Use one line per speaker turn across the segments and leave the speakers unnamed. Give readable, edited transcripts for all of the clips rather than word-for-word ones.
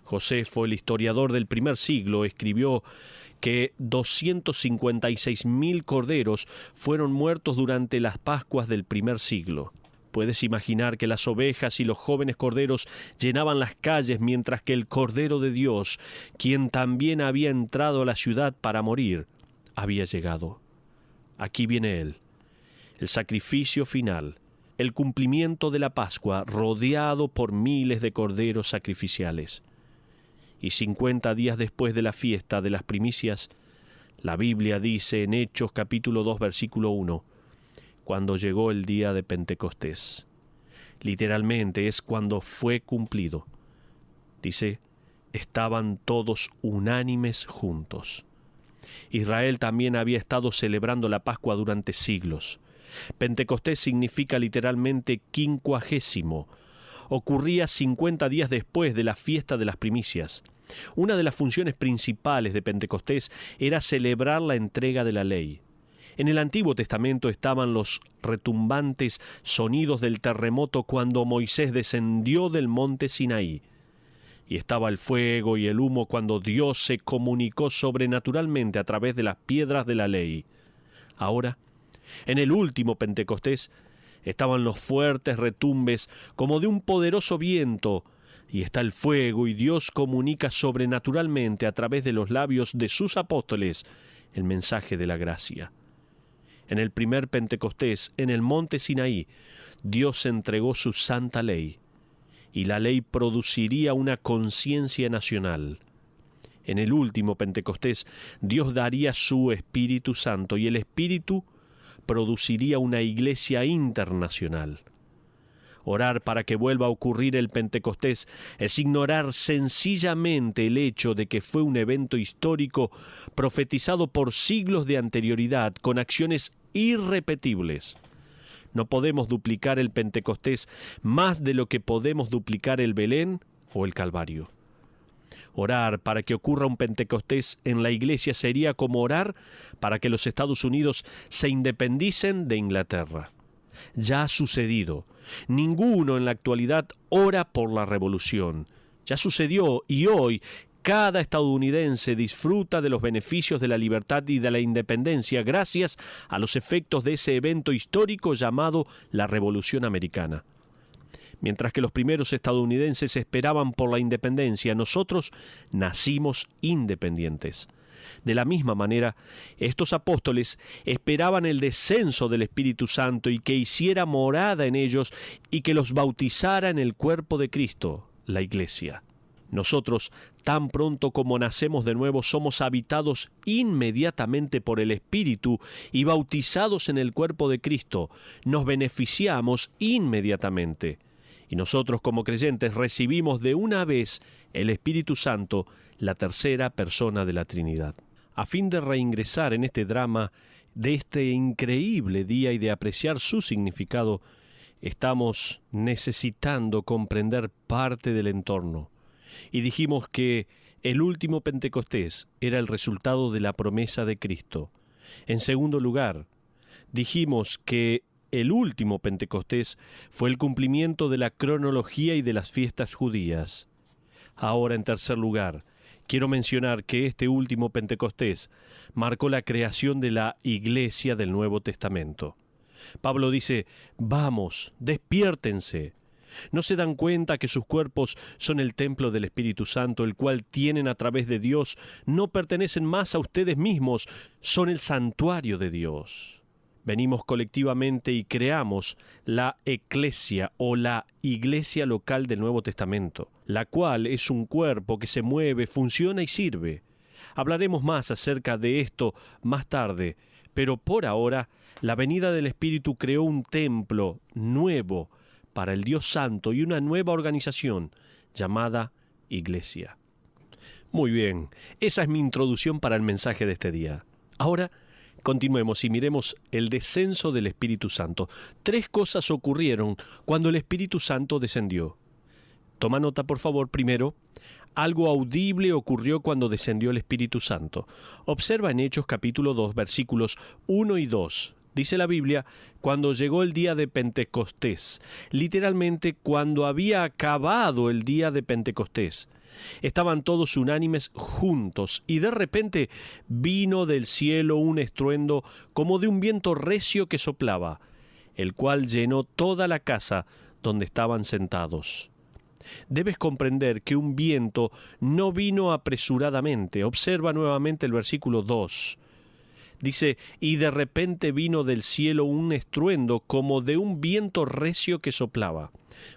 Josefo, el historiador del primer siglo, escribió que 256.000 corderos fueron muertos durante las Pascuas del primer siglo. Puedes imaginar que las ovejas y los jóvenes corderos llenaban las calles mientras que el Cordero de Dios, quien también había entrado a la ciudad para morir, había llegado. Aquí viene Él, el sacrificio final, el cumplimiento de la Pascua rodeado por miles de corderos sacrificiales. Y 50 días después de la fiesta de las primicias, la Biblia dice en Hechos capítulo 2 versículo 1, cuando llegó el día de Pentecostés. Literalmente es cuando fue cumplido. Dice, estaban todos unánimes juntos. Israel también había estado celebrando la Pascua durante siglos. Pentecostés significa literalmente 50. Ocurría 50 días después de la fiesta de las primicias. Una de las funciones principales de Pentecostés era celebrar la entrega de la ley. En el Antiguo Testamento estaban los retumbantes sonidos del terremoto cuando Moisés descendió del monte Sinaí. Y estaba el fuego y el humo cuando Dios se comunicó sobrenaturalmente a través de las piedras de la ley. Ahora, en el último Pentecostés, estaban los fuertes retumbes como de un poderoso viento, y está el fuego, y Dios comunica sobrenaturalmente a través de los labios de sus apóstoles el mensaje de la gracia. En el primer Pentecostés, en el monte Sinaí, Dios entregó su santa ley, y la ley produciría una conciencia nacional. En el último Pentecostés, Dios daría su Espíritu Santo, y el Espíritu produciría una iglesia internacional. Orar para que vuelva a ocurrir el Pentecostés es ignorar sencillamente el hecho de que fue un evento histórico profetizado por siglos de anterioridad con acciones irrepetibles. No podemos duplicar el Pentecostés más de lo que podemos duplicar el Belén o el Calvario. Orar para que ocurra un Pentecostés en la Iglesia sería como orar para que los Estados Unidos se independicen de Inglaterra. Ya ha sucedido. Ninguno en la actualidad ora por la revolución. Ya sucedió y hoy cada estadounidense disfruta de los beneficios de la libertad y de la independencia gracias a los efectos de ese evento histórico llamado la Revolución Americana. Mientras que los primeros estadounidenses esperaban por la independencia, nosotros nacimos independientes. De la misma manera, estos apóstoles esperaban el descenso del Espíritu Santo y que hiciera morada en ellos y que los bautizara en el cuerpo de Cristo, la Iglesia. Nosotros, tan pronto como nacemos de nuevo, somos habitados inmediatamente por el Espíritu y bautizados en el cuerpo de Cristo. Nos beneficiamos inmediatamente. Y nosotros como creyentes recibimos de una vez el Espíritu Santo, la tercera persona de la Trinidad. A fin de reingresar en este drama de este increíble día y de apreciar su significado, estamos necesitando comprender parte del entorno. Y dijimos que el último Pentecostés era el resultado de la promesa de Cristo. En segundo lugar, dijimos que el último Pentecostés fue el cumplimiento de la cronología y de las fiestas judías. Ahora, en tercer lugar, quiero mencionar que este último Pentecostés marcó la creación de la Iglesia del Nuevo Testamento. Pablo dice, vamos, despiértense. ¿No se dan cuenta que sus cuerpos son el templo del Espíritu Santo, el cual tienen a través de Dios? No pertenecen más a ustedes mismos, son el santuario de Dios. Venimos colectivamente y creamos la eclesia o la iglesia local del Nuevo Testamento, la cual es un cuerpo que se mueve, funciona y sirve. Hablaremos más acerca de esto más tarde, pero por ahora la venida del Espíritu creó un templo nuevo para el Dios Santo y una nueva organización llamada Iglesia. Muy bien, esa es mi introducción para el mensaje de este día. Ahora, continuemos y miremos el descenso del Espíritu Santo. 3 cosas ocurrieron cuando el Espíritu Santo descendió. Toma nota, por favor. Primero, algo audible ocurrió cuando descendió el Espíritu Santo. Observa en Hechos capítulo 2, versículos 1 y 2. Dice la Biblia, cuando llegó el día de Pentecostés, literalmente cuando había acabado el día de Pentecostés. Estaban todos unánimes juntos, y de repente vino del cielo un estruendo como de un viento recio que soplaba, el cual llenó toda la casa donde estaban sentados. Debes comprender que un viento no vino apresuradamente. Observa nuevamente el versículo 2. Dice, y de repente vino del cielo un estruendo como de un viento recio que soplaba.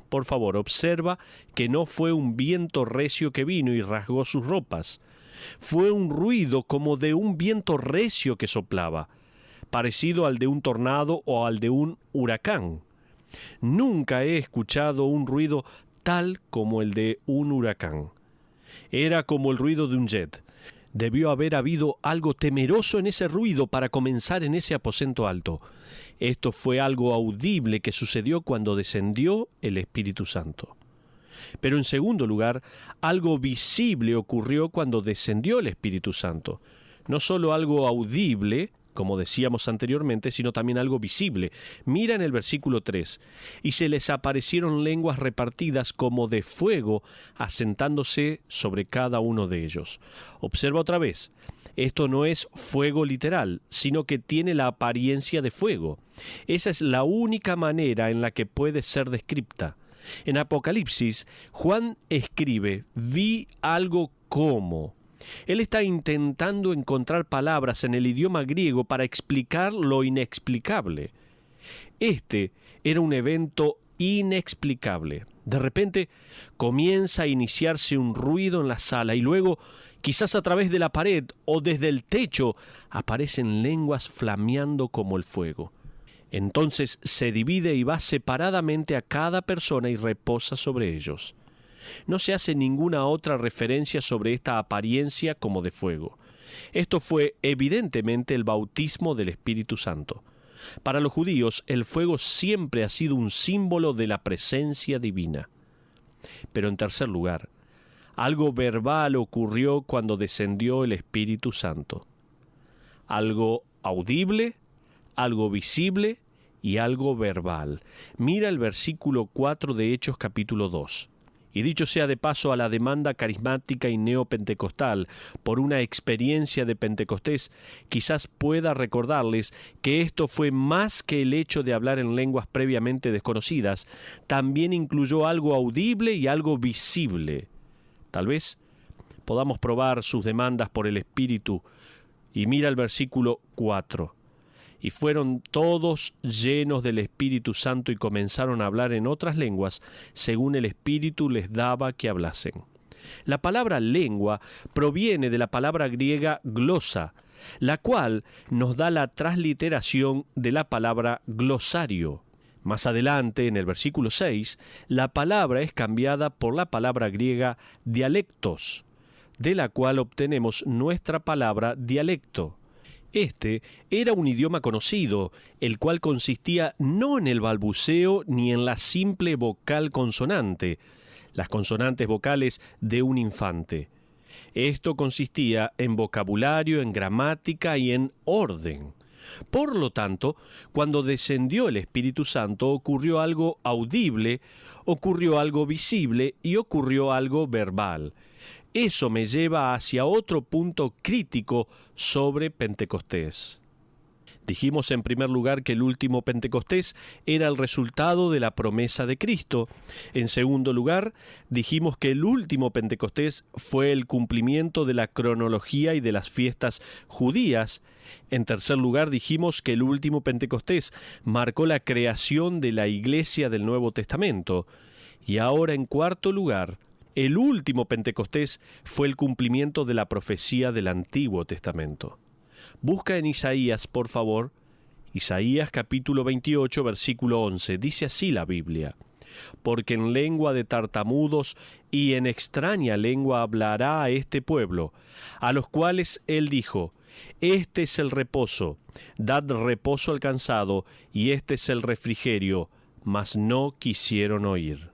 Por favor, observa que no fue un viento recio que vino y rasgó sus ropas. Fue un ruido como de un viento recio que soplaba, parecido al de un tornado o al de un huracán. Nunca he escuchado un ruido tal como el de un huracán. Era como el ruido de un jet. Debió haber habido algo temeroso en ese ruido para comenzar en ese aposento alto. Esto fue algo audible que sucedió cuando descendió el Espíritu Santo. Pero en segundo lugar, algo visible ocurrió cuando descendió el Espíritu Santo. No solo algo audible, como decíamos anteriormente, sino también algo visible. Mira en el versículo 3. Y se les aparecieron lenguas repartidas como de fuego, asentándose sobre cada uno de ellos. Observa otra vez. Esto no es fuego literal, sino que tiene la apariencia de fuego. Esa es la única manera en la que puede ser descripta. En Apocalipsis, Juan escribe, vi algo como. Él está intentando encontrar palabras en el idioma griego para explicar lo inexplicable. Este era un evento inexplicable. De repente comienza a iniciarse un ruido en la sala y luego, quizás a través de la pared o desde el techo, aparecen lenguas flameando como el fuego. Entonces se divide y va separadamente a cada persona y reposa sobre ellos. No se hace ninguna otra referencia sobre esta apariencia como de fuego. Esto fue evidentemente el bautismo del Espíritu Santo. Para los judíos, el fuego siempre ha sido un símbolo de la presencia divina. Pero en tercer lugar, algo verbal ocurrió cuando descendió el Espíritu Santo. Algo audible, algo visible y algo verbal. Mira el versículo 4 de Hechos capítulo 2. Y dicho sea de paso, a la demanda carismática y neopentecostal por una experiencia de Pentecostés, quizás pueda recordarles que esto fue más que el hecho de hablar en lenguas previamente desconocidas, también incluyó algo audible y algo visible. Tal vez podamos probar sus demandas por el Espíritu. Y mira el versículo 4. Y fueron todos llenos del Espíritu Santo y comenzaron a hablar en otras lenguas, según el Espíritu les daba que hablasen. La palabra lengua proviene de la palabra griega glosa, la cual nos da la transliteración de la palabra glosario. Más adelante, en el versículo 6, la palabra es cambiada por la palabra griega dialectos, de la cual obtenemos nuestra palabra dialecto. Este era un idioma conocido, el cual consistía no en el balbuceo ni en la simple vocal consonante, las consonantes vocales de un infante. Esto consistía en vocabulario, en gramática y en orden. Por lo tanto, cuando descendió el Espíritu Santo ocurrió algo audible, ocurrió algo visible y ocurrió algo verbal. Eso me lleva hacia otro punto crítico sobre Pentecostés. Dijimos en primer lugar que el último Pentecostés era el resultado de la promesa de Cristo. En segundo lugar, dijimos que el último Pentecostés fue el cumplimiento de la cronología y de las fiestas judías. En tercer lugar, dijimos que el último Pentecostés marcó la creación de la Iglesia del Nuevo Testamento. Y ahora, en cuarto lugar, el último Pentecostés fue el cumplimiento de la profecía del Antiguo Testamento. Busca en Isaías, por favor. Isaías capítulo 28, versículo 11. Dice así la Biblia: porque en lengua de tartamudos y en extraña lengua hablará a este pueblo, a los cuales él dijo: este es el reposo, dad reposo al cansado, y este es el refrigerio, mas no quisieron oír.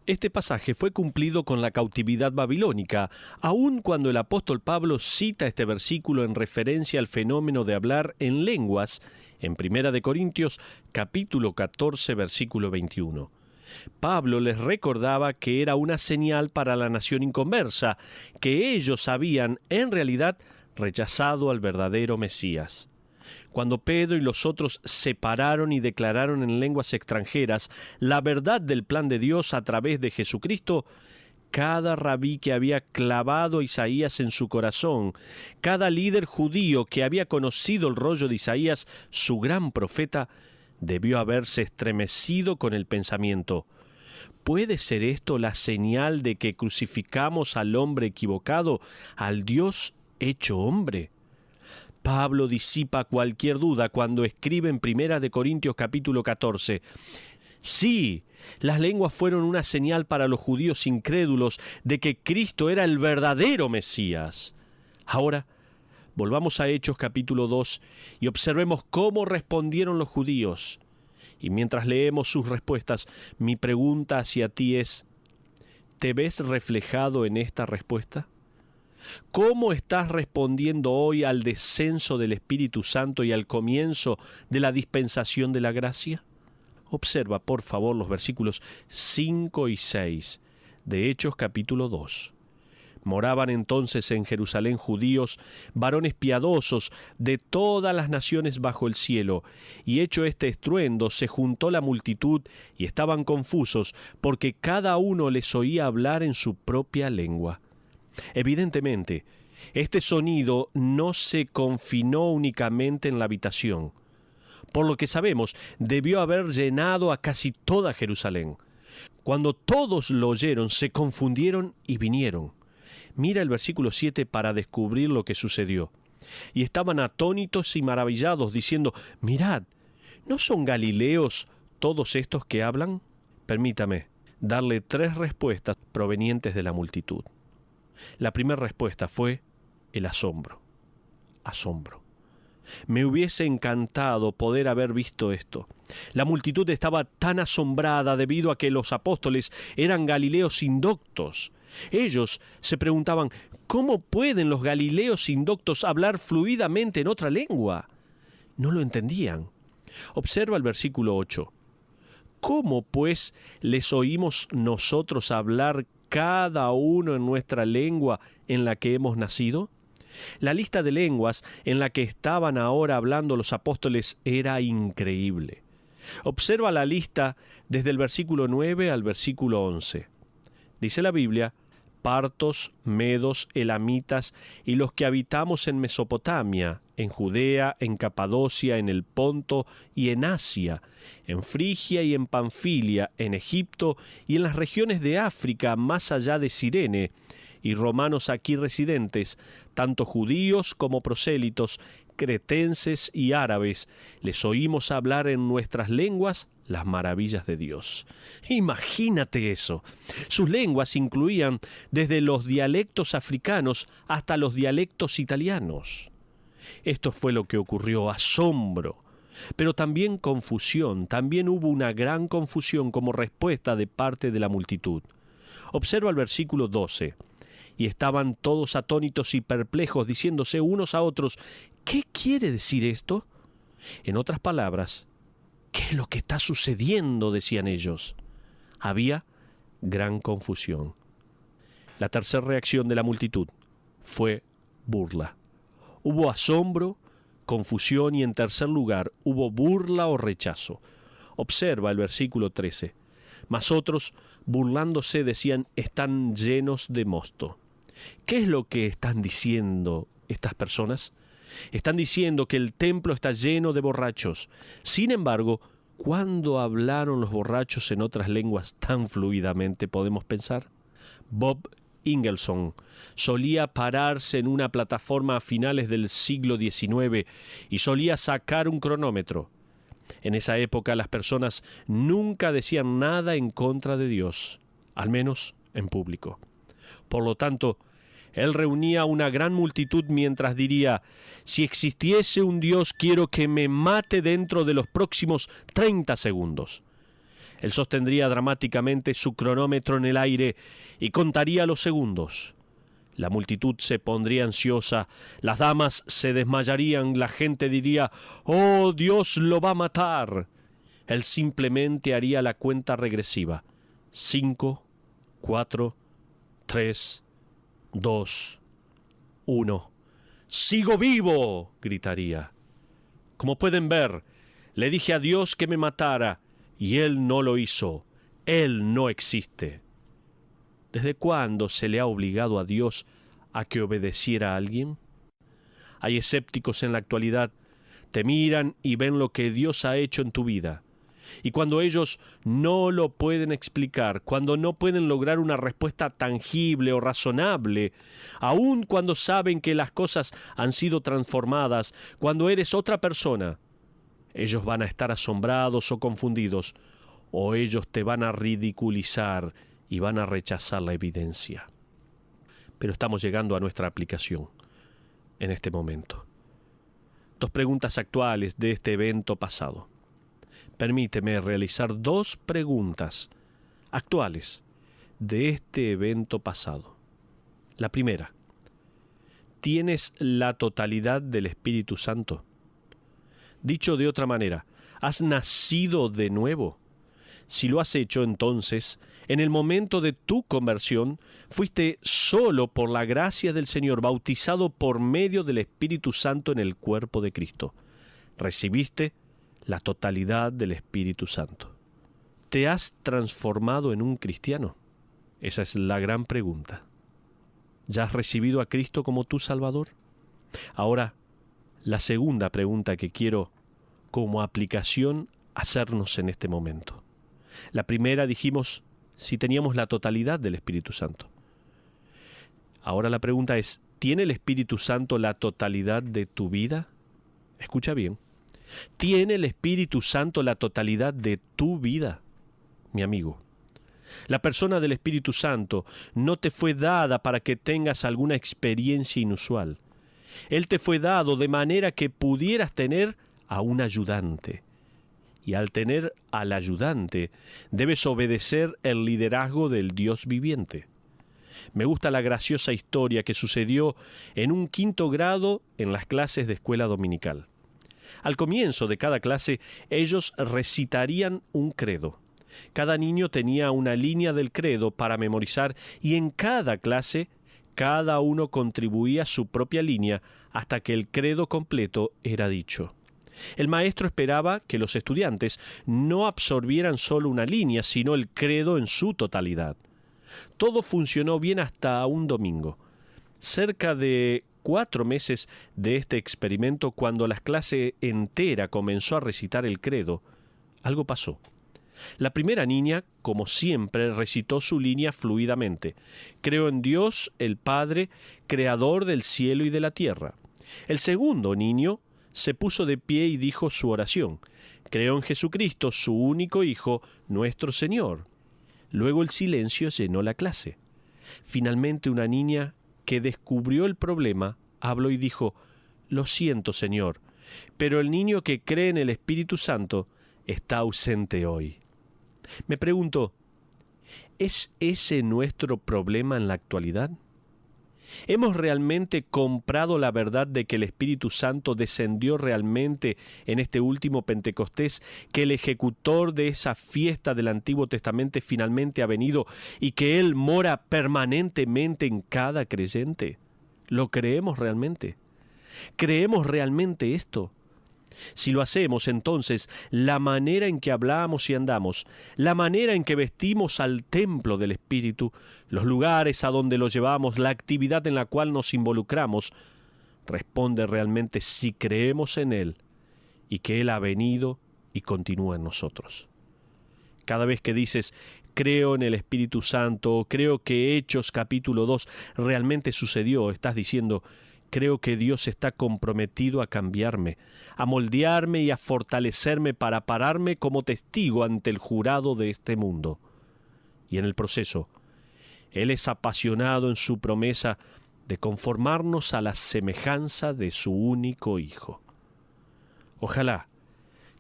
Este pasaje fue cumplido con la cautividad babilónica, aun cuando el apóstol Pablo cita este versículo en referencia al fenómeno de hablar en lenguas en 1 Corintios capítulo 14, versículo 21. Pablo les recordaba que era una señal para la nación inconversa, que ellos habían, en realidad, rechazado al verdadero Mesías. Cuando Pedro y los otros se pararon y declararon en lenguas extranjeras la verdad del plan de Dios a través de Jesucristo, cada rabí que había clavado a Isaías en su corazón, cada líder judío que había conocido el rollo de Isaías, su gran profeta, debió haberse estremecido con el pensamiento: ¿puede ser esto la señal de que crucificamos al hombre equivocado, al Dios hecho hombre? Pablo disipa cualquier duda cuando escribe en 1 Corintios capítulo 14: sí, las lenguas fueron una señal para los judíos incrédulos de que Cristo era el verdadero Mesías. Ahora, volvamos a Hechos capítulo 2 y observemos cómo respondieron los judíos. Y mientras leemos sus respuestas, mi pregunta hacia ti es: ¿te ves reflejado en esta respuesta? ¿Cómo estás respondiendo hoy al descenso del Espíritu Santo y al comienzo de la dispensación de la gracia? Observa, por favor, los versículos 5 y 6 de Hechos capítulo 2. Moraban entonces en Jerusalén judíos, varones piadosos de todas las naciones bajo el cielo, y hecho este estruendo, se juntó la multitud y estaban confusos, porque cada uno les oía hablar en su propia lengua. Evidentemente, este sonido no se confinó únicamente en la habitación. Por lo que sabemos, debió haber llenado a casi toda Jerusalén. Cuando todos lo oyeron, se confundieron y vinieron. Mira el versículo 7 para descubrir lo que sucedió. Y estaban atónitos y maravillados, diciendo: mirad, ¿no son galileos todos estos que hablan? Permítame darle 3 respuestas provenientes de la multitud. La primera respuesta fue el asombro. Asombro. Me hubiese encantado poder haber visto esto. La multitud estaba tan asombrada debido a que los apóstoles eran galileos indoctos. Ellos se preguntaban: ¿cómo pueden los galileos indoctos hablar fluidamente en otra lengua? No lo entendían. Observa el versículo 8. ¿Cómo, pues, les oímos nosotros hablar cada uno en nuestra lengua en la que hemos nacido? La lista de lenguas en la que estaban ahora hablando los apóstoles era increíble. Observa la lista desde el versículo 9 al versículo 11. Dice la Biblia: partos, medos, elamitas y los que habitamos en Mesopotamia, en Judea, en Capadocia, en el Ponto y en Asia, en Frigia y en Panfilia, en Egipto y en las regiones de África más allá de Cirene, y romanos aquí residentes, tanto judíos como prosélitos, cretenses y árabes, les oímos hablar en nuestras lenguas las maravillas de Dios. Imagínate eso. Sus lenguas incluían desde los dialectos africanos hasta los dialectos italianos. Esto fue lo que ocurrió: asombro, pero también confusión. También hubo una gran confusión como respuesta de parte de la multitud. Observa el versículo 12. Y estaban todos atónitos y perplejos, diciéndose unos a otros: ¿qué quiere decir esto? En otras palabras, ¿qué es lo que está sucediendo?, decían ellos. Había gran confusión. La tercera reacción de la multitud fue burla. Hubo asombro, confusión y, en tercer lugar, hubo burla o rechazo. Observa el versículo 13. Mas otros, burlándose, decían: están llenos de mosto. ¿Qué es lo que están diciendo estas personas? Están diciendo que el templo está lleno de borrachos. Sin embargo, ¿cuándo hablaron los borrachos en otras lenguas tan fluidamente, podemos pensar? Bob Ingelson solía pararse en una plataforma a finales del siglo XIX y solía sacar un cronómetro. En esa época las personas nunca decían nada en contra de Dios, al menos en público. Por lo tanto, él reunía una gran multitud mientras diría: si existiese un Dios, quiero que me mate dentro de los próximos 30 segundos. Él sostendría dramáticamente su cronómetro en el aire y contaría los segundos. La multitud se pondría ansiosa, las damas se desmayarían, la gente diría: «¡Oh, Dios lo va a matar!». Él simplemente haría la cuenta regresiva. 5, 4, 3, 2, 1. ¡Sigo vivo!, gritaría. Como pueden ver, le dije a Dios que me matara, y Él no lo hizo. Él no existe. ¿Desde cuándo se le ha obligado a Dios a que obedeciera a alguien? Hay escépticos en la actualidad. Te miran y ven lo que Dios ha hecho en tu vida. Y cuando ellos no lo pueden explicar, cuando no pueden lograr una respuesta tangible o razonable, aun cuando saben que las cosas han sido transformadas, cuando eres otra persona, ellos van a estar asombrados o confundidos, o ellos te van a ridiculizar y van a rechazar la evidencia. Pero estamos llegando a nuestra aplicación en este momento. 2 preguntas actuales de este evento pasado. Permíteme realizar 2 preguntas actuales de este evento pasado. La primera: ¿tienes la totalidad del Espíritu Santo? Dicho de otra manera, ¿has nacido de nuevo? Si lo has hecho, entonces, en el momento de tu conversión, fuiste solo por la gracia del Señor, bautizado por medio del Espíritu Santo en el cuerpo de Cristo. Recibiste la totalidad del Espíritu Santo. ¿Te has transformado en un cristiano? Esa es la gran pregunta. ¿Ya has recibido a Cristo como tu Salvador? Ahora, la segunda pregunta que quiero como aplicación hacernos en este momento. La primera dijimos si teníamos la totalidad del Espíritu Santo. Ahora la pregunta es, ¿tiene el Espíritu Santo la totalidad de tu vida? Escucha bien. ¿Tiene el Espíritu Santo la totalidad de tu vida, mi amigo? La persona del Espíritu Santo no te fue dada para que tengas alguna experiencia inusual. Él te fue dado de manera que pudieras tener a un ayudante. Y al tener al ayudante, debes obedecer el liderazgo del Dios viviente. Me gusta la graciosa historia que sucedió en un 5º grado en las clases de escuela dominical. Al comienzo de cada clase, ellos recitarían un credo. Cada niño tenía una línea del credo para memorizar y en cada clase, cada uno contribuía su propia línea hasta que el credo completo era dicho. El maestro esperaba que los estudiantes no absorbieran solo una línea, sino el credo en su totalidad. Todo funcionó bien hasta un domingo. Cerca de 4 meses de este experimento, cuando la clase entera comenzó a recitar el credo, algo pasó. La primera niña, como siempre, recitó su línea fluidamente. Creo en Dios, el Padre, creador del cielo y de la tierra. El segundo niño se puso de pie y dijo su oración. Creo en Jesucristo, su único Hijo, nuestro Señor. Luego el silencio llenó la clase. Finalmente una niña que descubrió el problema habló y dijo: «Lo siento, Señor, pero el niño que cree en el Espíritu Santo está ausente hoy». Me pregunto, ¿es ese nuestro problema en la actualidad? ¿Hemos realmente comprado la verdad de que el Espíritu Santo descendió realmente en este último Pentecostés, que el ejecutor de esa fiesta del Antiguo Testamento finalmente ha venido y que Él mora permanentemente en cada creyente? ¿Lo creemos realmente? ¿Creemos realmente esto? Si lo hacemos, entonces, la manera en que hablamos y andamos, la manera en que vestimos al templo del Espíritu, los lugares a donde lo llevamos, la actividad en la cual nos involucramos, responde realmente si creemos en Él y que Él ha venido y continúa en nosotros. Cada vez que dices, creo en el Espíritu Santo, creo que Hechos capítulo 2 realmente sucedió, estás diciendo, creo que Dios está comprometido a cambiarme, a moldearme y a fortalecerme para pararme como testigo ante el jurado de este mundo. Y en el proceso, Él es apasionado en su promesa de conformarnos a la semejanza de su único Hijo. Ojalá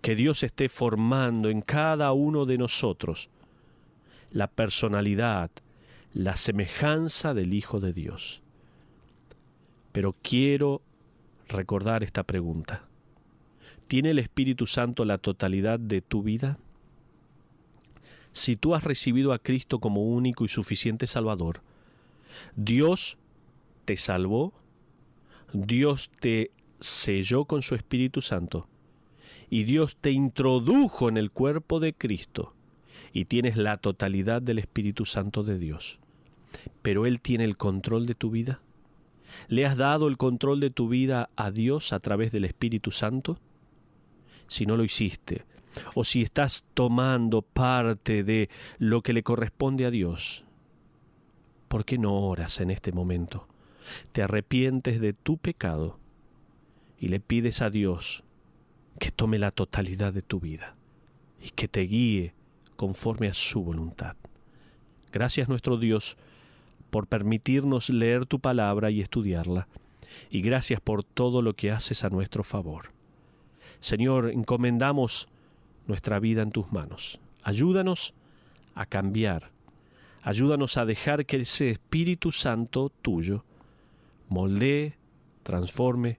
que Dios esté formando en cada uno de nosotros la personalidad, la semejanza del Hijo de Dios. Pero quiero recordar esta pregunta. ¿Tiene el Espíritu Santo la totalidad de tu vida? Si tú has recibido a Cristo como único y suficiente Salvador, Dios te salvó, Dios te selló con su Espíritu Santo y Dios te introdujo en el cuerpo de Cristo y tienes la totalidad del Espíritu Santo de Dios. Pero Él tiene el control de tu vida. ¿Le has dado el control de tu vida a Dios a través del Espíritu Santo? Si no lo hiciste, o si estás tomando parte de lo que le corresponde a Dios, ¿por qué no oras en este momento? Te arrepientes de tu pecado y le pides a Dios que tome la totalidad de tu vida y que te guíe conforme a su voluntad. Gracias, nuestro Dios, por permitirnos leer tu palabra y estudiarla, y gracias por todo lo que haces a nuestro favor. Señor, encomendamos nuestra vida en tus manos. Ayúdanos a cambiar. Ayúdanos a dejar que ese Espíritu Santo tuyo moldee, transforme,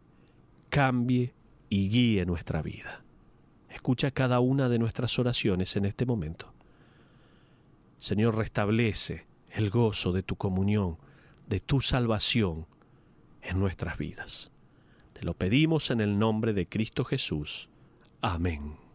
cambie y guíe nuestra vida. Escucha cada una de nuestras oraciones en este momento. Señor, restablece el gozo de tu comunión, de tu salvación en nuestras vidas. Te lo pedimos en el nombre de Cristo Jesús. Amén.